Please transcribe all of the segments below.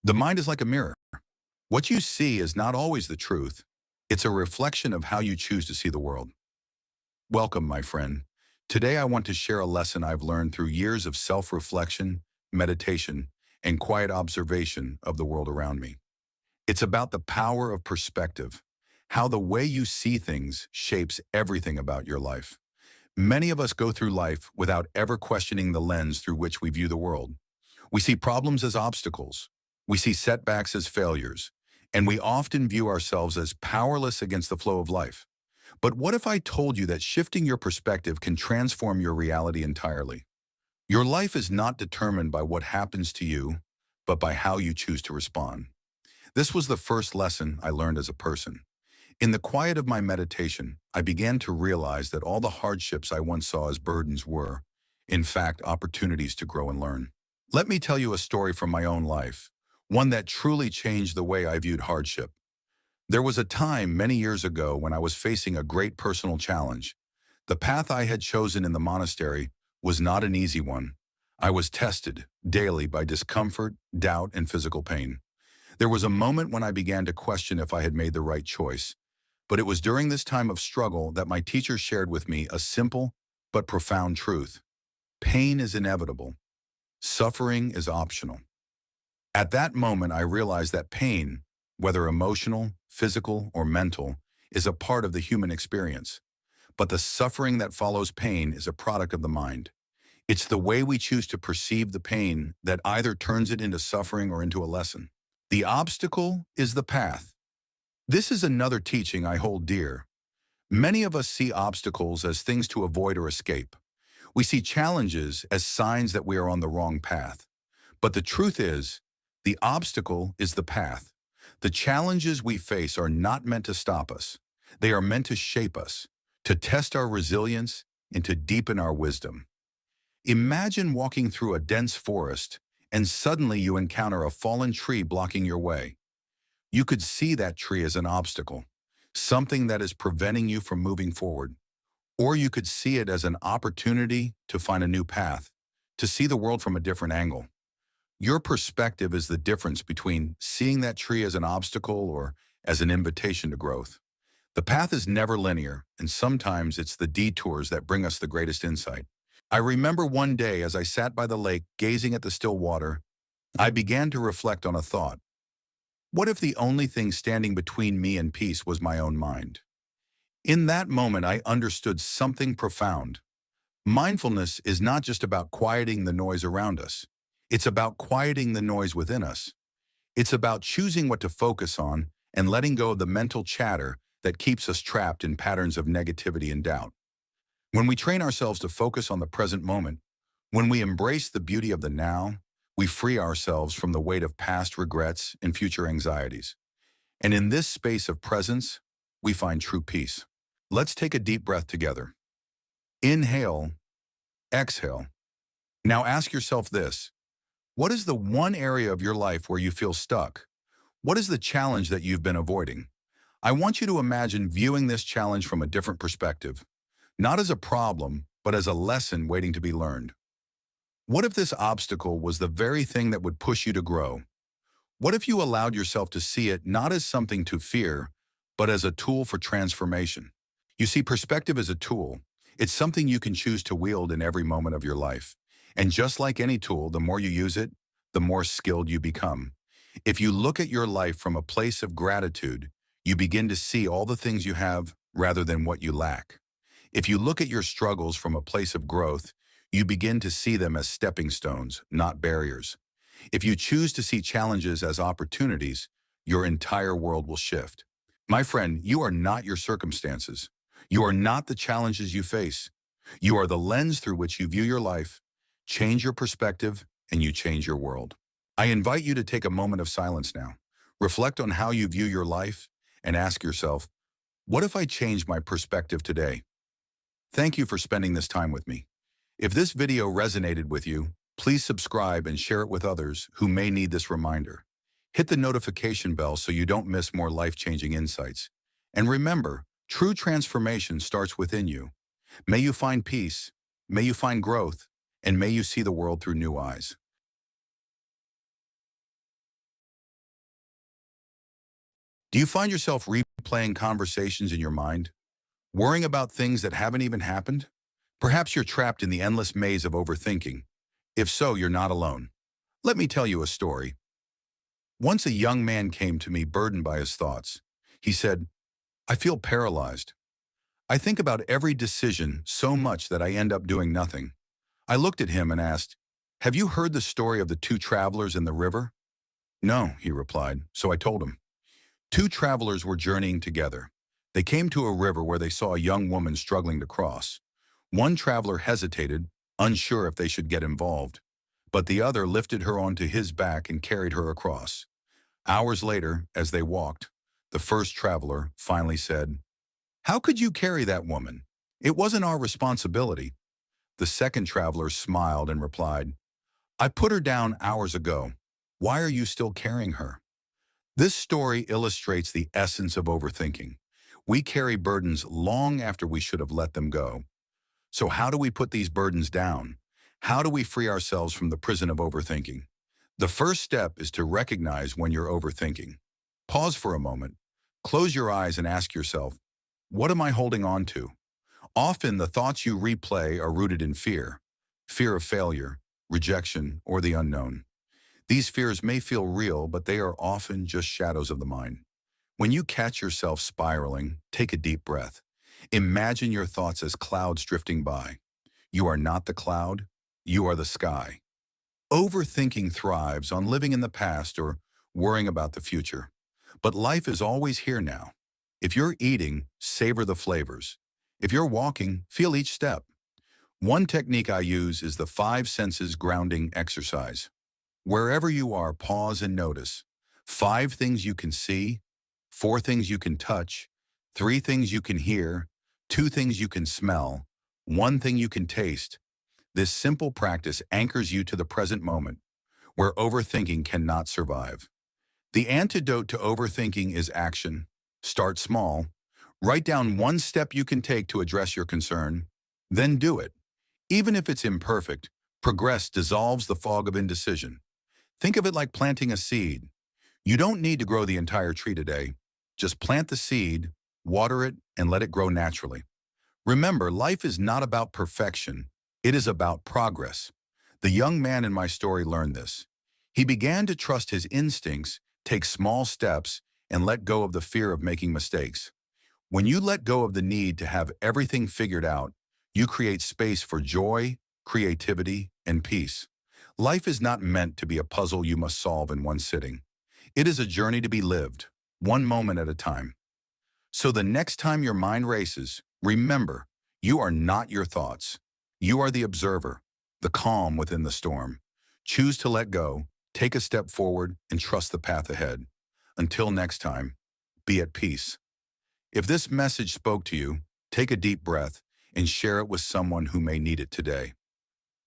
The mind is like a mirror. What you see is not always the truth. It's a reflection of how you choose to see the world. Welcome, my friend. Today I want to share a lesson I've learned through years of self-reflection, meditation, and quiet observation of the world around me. It's about the power of perspective, how the way you see things shapes everything about your life. Many of us go through life without ever questioning the lens through which we view the world. We see problems as obstacles. We see setbacks as failures. And we often view ourselves as powerless against the flow of life. But what if I told you that shifting your perspective can transform your reality entirely? Your life is not determined by what happens to you, but by how you choose to respond. This was the first lesson I learned as a person. In the quiet of my meditation, I began to realize that all the hardships I once saw as burdens were, in fact, opportunities to grow and learn. Let me tell you a story from my own life, one that truly changed the way I viewed hardship. There was a time many years ago when I was facing a great personal challenge. The path I had chosen in the monastery was not an easy one. I was tested daily by discomfort, doubt, and physical pain. There was a moment when I began to question if I had made the right choice. But it was during this time of struggle that my teacher shared with me a simple but profound truth. Pain is inevitable. Suffering is optional. At that moment, I realized that pain, whether emotional, physical, or mental, is a part of the human experience. But the suffering that follows pain is a product of the mind. It's the way we choose to perceive the pain that either turns it into suffering or into a lesson. The obstacle is the path. This is another teaching I hold dear. Many of us see obstacles as things to avoid or escape. We see challenges as signs that we are on the wrong path. But the truth is, the obstacle is the path. The challenges we face are not meant to stop us. They are meant to shape us, to test our resilience, and to deepen our wisdom. Imagine walking through a dense forest, and suddenly you encounter a fallen tree blocking your way. You could see that tree as an obstacle, something that is preventing you from moving forward. Or you could see it as an opportunity to find a new path, to see the world from a different angle. Your perspective is the difference between seeing that tree as an obstacle or as an invitation to growth. The path is never linear, and sometimes it's the detours that bring us the greatest insight. I remember one day as I sat by the lake gazing at the still water, I began to reflect on a thought. What if the only thing standing between me and peace was my own mind? In that moment, I understood something profound. Mindfulness is not just about quieting the noise around us. It's about quieting the noise within us. It's about choosing what to focus on and letting go of the mental chatter that keeps us trapped in patterns of negativity and doubt. When we train ourselves to focus on the present moment, when we embrace the beauty of the now, we free ourselves from the weight of past regrets and future anxieties. And in this space of presence, we find true peace. Let's take a deep breath together. Inhale, exhale. Now ask yourself this. What is the one area of your life where you feel stuck? What is the challenge that you've been avoiding? I want you to imagine viewing this challenge from a different perspective, not as a problem, but as a lesson waiting to be learned. What if this obstacle was the very thing that would push you to grow? What if you allowed yourself to see it not as something to fear, but as a tool for transformation? You see, perspective is a tool. It's something you can choose to wield in every moment of your life. And just like any tool, the more you use it, the more skilled you become. If you look at your life from a place of gratitude, you begin to see all the things you have rather than what you lack. If you look at your struggles from a place of growth, you begin to see them as stepping stones, not barriers. If you choose to see challenges as opportunities, your entire world will shift. My friend, you are not your circumstances. You are not the challenges you face. You are the lens through which you view your life. Change your perspective, and you change your world. I invite you to take a moment of silence now. Reflect on how you view your life and ask yourself, what if I changed my perspective today? Thank you for spending this time with me. If this video resonated with you, please subscribe and share it with others who may need this reminder. Hit the notification bell so you don't miss more life-changing insights. And remember, true transformation starts within you. May you find peace, may you find growth, and may you see the world through new eyes. Do you find yourself replaying conversations in your mind, worrying about things that haven't even happened? Perhaps you're trapped in the endless maze of overthinking. If so, you're not alone. Let me tell you a story. Once a young man came to me burdened by his thoughts. He said, "I feel paralyzed. I think about every decision so much that I end up doing nothing." I looked at him and asked, "Have you heard the story of the two travelers in the river?" "No," he replied, so I told him. Two travelers were journeying together. They came to a river where they saw a young woman struggling to cross. One traveler hesitated, unsure if they should get involved, but the other lifted her onto his back and carried her across. Hours later, as they walked, the first traveler finally said, "How could you carry that woman? It wasn't our responsibility." The second traveler smiled and replied, "I put her down hours ago. Why are you still carrying her?" This story illustrates the essence of overthinking. We carry burdens long after we should have let them go. So how do we put these burdens down? How do we free ourselves from the prison of overthinking? The first step is to recognize when you're overthinking. Pause for a moment, close your eyes and ask yourself, what am I holding on to? Often the thoughts you replay are rooted in fear, fear of failure, rejection, or the unknown. These fears may feel real, but they are often just shadows of the mind. When you catch yourself spiraling, take a deep breath. Imagine your thoughts as clouds drifting by. You are not the cloud, you are the sky. Overthinking thrives on living in the past or worrying about the future. But life is always here now. If you're eating, savor the flavors. If you're walking, feel each step. One technique I use is the five senses grounding exercise. Wherever you are, pause and notice. Five things you can see, four things you can touch, three things you can hear, two things you can smell, one thing you can taste. This simple practice anchors you to the present moment, where overthinking cannot survive. The antidote to overthinking is action. Start small. Write down one step you can take to address your concern, then do it. Even if it's imperfect, progress dissolves the fog of indecision. Think of it like planting a seed. You don't need to grow the entire tree today. Just plant the seed, water it, and let it grow naturally. Remember, life is not about perfection. It is about progress. The young man in my story learned this. He began to trust his instincts, take small steps, and let go of the fear of making mistakes. When you let go of the need to have everything figured out, you create space for joy, creativity, and peace. Life is not meant to be a puzzle you must solve in one sitting. It is a journey to be lived, one moment at a time. So the next time your mind races, remember, you are not your thoughts. You are the observer, the calm within the storm. Choose to let go, take a step forward, and trust the path ahead. Until next time, be at peace. If this message spoke to you, take a deep breath and share it with someone who may need it today.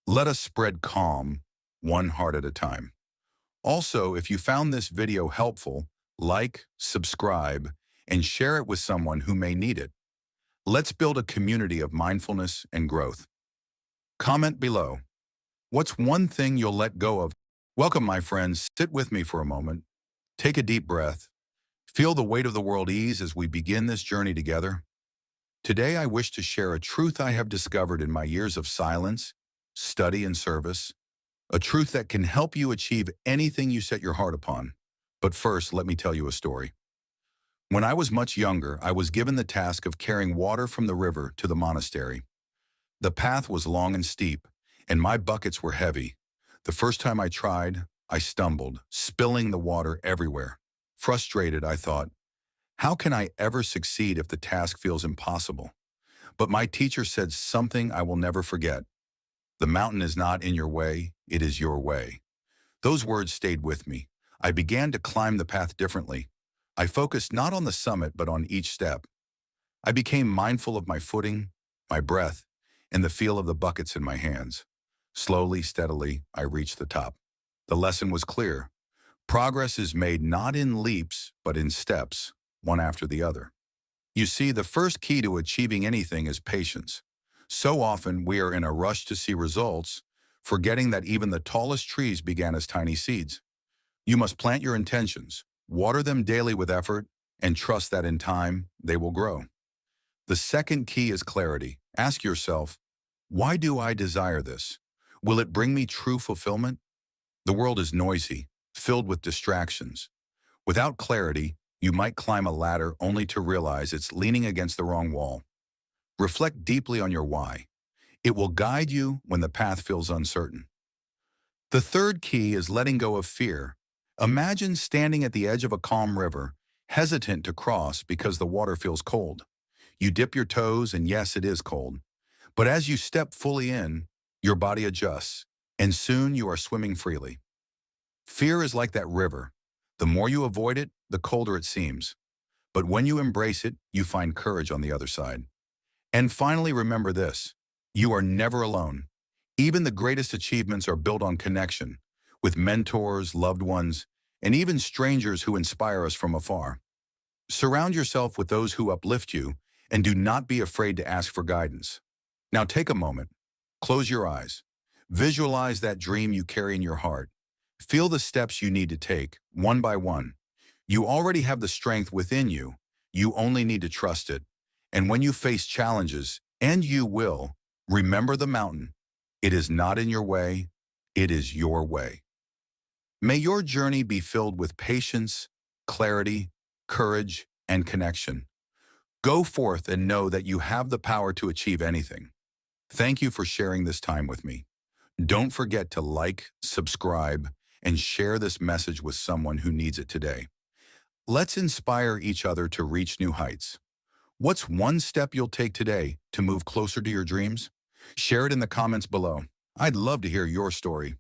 Let us spread calm, one heart at a time. Also, if you found this video helpful, like, subscribe, and share it with someone who may need it. Let's build a community of mindfulness and growth. Comment below. What's one thing you'll let go of? Welcome, my friends. Sit with me for a moment. Take a deep breath. Feel the weight of the world ease as we begin this journey together. Today, I wish to share a truth I have discovered in my years of silence, study, and service. A truth that can help you achieve anything you set your heart upon. But first, let me tell you a story. When I was much younger, I was given the task of carrying water from the river to the monastery. The path was long and steep, and my buckets were heavy. The first time I tried, I stumbled, spilling the water everywhere. Frustrated, I thought, how can I ever succeed if the task feels impossible? But my teacher said something I will never forget. The mountain is not in your way, it is your way. Those words stayed with me. I began to climb the path differently. I focused not on the summit, but on each step. I became mindful of my footing, my breath, and the feel of the buckets in my hands. Slowly, steadily, I reached the top. The lesson was clear. Progress is made not in leaps, but in steps, one after the other. You see, the first key to achieving anything is patience. So often we are in a rush to see results, forgetting that even the tallest trees began as tiny seeds. You must plant your intentions, water them daily with effort, and trust that in time, they will grow. The second key is clarity. Ask yourself, why do I desire this? Will it bring me true fulfillment? The world is noisy, filled with distractions. Without clarity, you might climb a ladder only to realize it's leaning against the wrong wall. Reflect deeply on your why. It will guide you when the path feels uncertain. The third key is letting go of fear. Imagine standing at the edge of a calm river, hesitant to cross because the water feels cold. You dip your toes, and yes, it is cold. But as you step fully in, your body adjusts, and soon you are swimming freely. Fear is like that river. The more you avoid it, the colder it seems. But when you embrace it, you find courage on the other side. And finally, remember this. You are never alone. Even the greatest achievements are built on connection, with mentors, loved ones, and even strangers who inspire us from afar. Surround yourself with those who uplift you, and do not be afraid to ask for guidance. Now take a moment. Close your eyes. Visualize that dream you carry in your heart. Feel the steps you need to take, one by one. You already have the strength within you. You only need to trust it. And when you face challenges, and you will, remember the mountain. It is not in your way. It is your way. May your journey be filled with patience, clarity, courage, and connection. Go forth and know that you have the power to achieve anything. Thank you for sharing this time with me. Don't forget to like, subscribe, and share this message with someone who needs it today. Let's inspire each other to reach new heights. What's one step you'll take today to move closer to your dreams? Share it in the comments below. I'd love to hear your story.